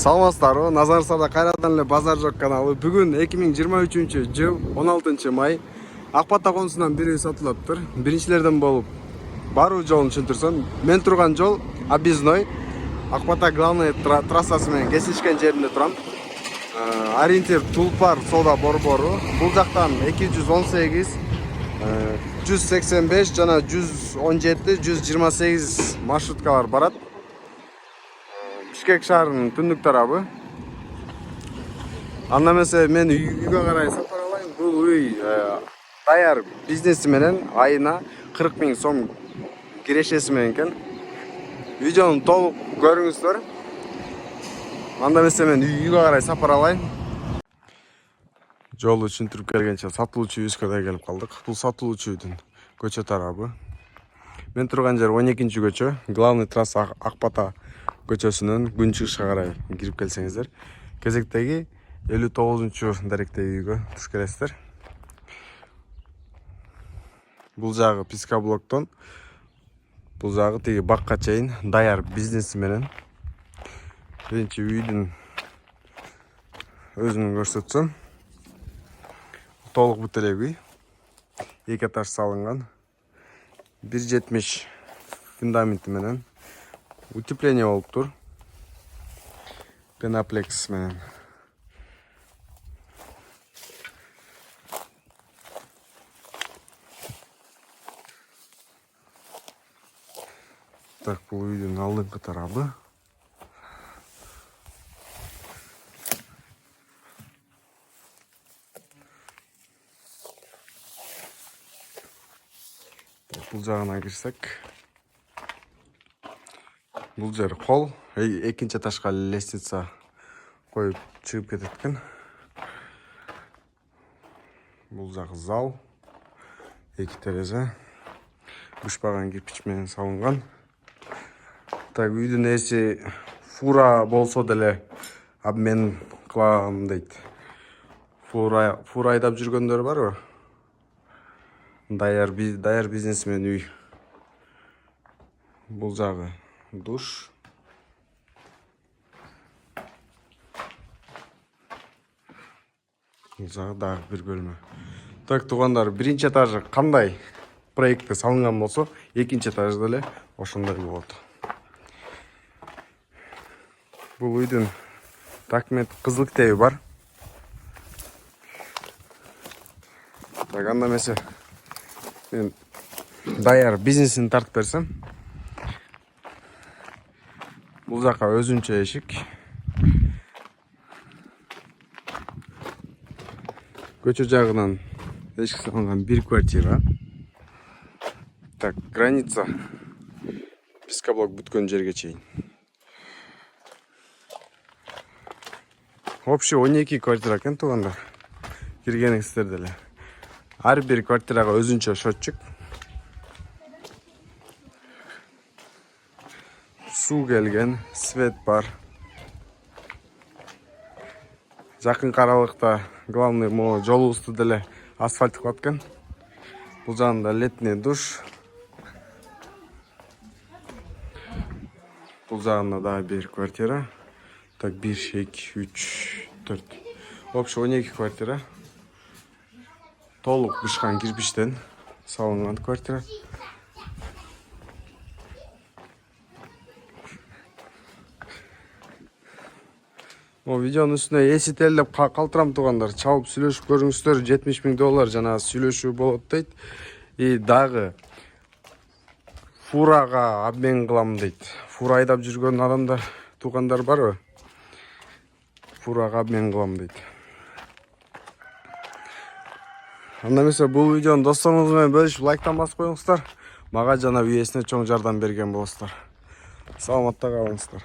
Саламатсыздарбы, назарыңыздарда кайрадан эле Базар Жок каналы. Бүгүн 2023-жыл 16-май Акбата конусунан бири сатылыптыр. Биринчилерден болуп баруу жолун түшүндүрсөм, мен турган жол объездной Акбата главный трассасы менен кесишкен жеринде турам. Ориентир Тулпар Соода Борбору. Бул жактан 218, 185 жана 117, 128 маршруткалар барат. Бишкек шаарынын түндүк тарабы. Анда эмесе мен үйгө карай сапар алайын. Бул үй даяр бизнеси менен айына 40 000 сом кирешеси менен экен. Видеону толук көрүңүздөр. Анда эмесе мен үйгө карай сапар алайын. Жолу түшүндүрүп келгенче сатылуучу үйүбүзгө да келип калдык. Бул сатылуучу үйдүн көчө тарабы. Мен турган жер 12-көчө, главный трасса Акбата көчөсүнөн күн чыгышка карай кирип келсеңиздер, кезектеги 59-даректеги үйгө туш келесиздер. Бул жагы пискоблоктон, бул жагы тиги бакка чейин даяр бизнеси менен. Биринчи үйдүн өзүн көрсөтсөм, толук бүт эле үй, 2 этаж салынган, 1,70 фундаменти менен. Утепление болуп тур. Пеноплекс менен. Так, бул үйдүн алдыңкы тарабы. Бул жагына кирсек, бул жер кол, экинчи этажга лестница коюп чыгып кетет экен. Бул жагы зал, 2 терезе, бушпаган кирпич менен салынган. Так, үйдүн ээси фура болсо деле обмен кылагам дейт. Фура айдап жүргөндөр барбы? Даяр бизнес менен үй. Бул жагы душ. Бул жагы дагы бир бөлмө. Так, туугандар, биринчи этажы кандай проектте салынган болсо, экинчи этажы деле ошондой болот. Бул үйдүн документ кызыл китеби бар. Так, анда эмесе мен даяр бизнесин тартып берсем, бул жака өзүнчө эшик. Көчө жагынан эшик салынган бир квартира. Так, граница пискоблок бүткөн жерге чейин. Общий 12 квартира экен туугандар. Киргениңиздер деле. Ар бир квартирага өзүнчө счетчик. Суу келген, свет бар. Жакын каралыкта главный могу жолубузду деле асфальт кылат экен. Бул жагында летний душ. Бул жагында дагы бир квартира. Так, 1, 2, 3, 4. Общий 12 квартира. Толук бышкан кирпичтен салынган квартира. Видеонун үстүнө эси телеп калтырам туугандар. Чалып сүйлөшүп көрүңүздөр, $70,000 жана сүйлөшүү болот дейт. И дагы фурага обмен кылам дейт. Фура айдап жүргөн адамдар, туугандар барбы? Фурага обмен кылам дейт. Анда эмесе бул видеону досторуңуз менен бөлүшүп, лайктан басып коюңуздар. Мага жана үй ээсине чоң жардам берген болосуздар. Саламатта калыңыздар.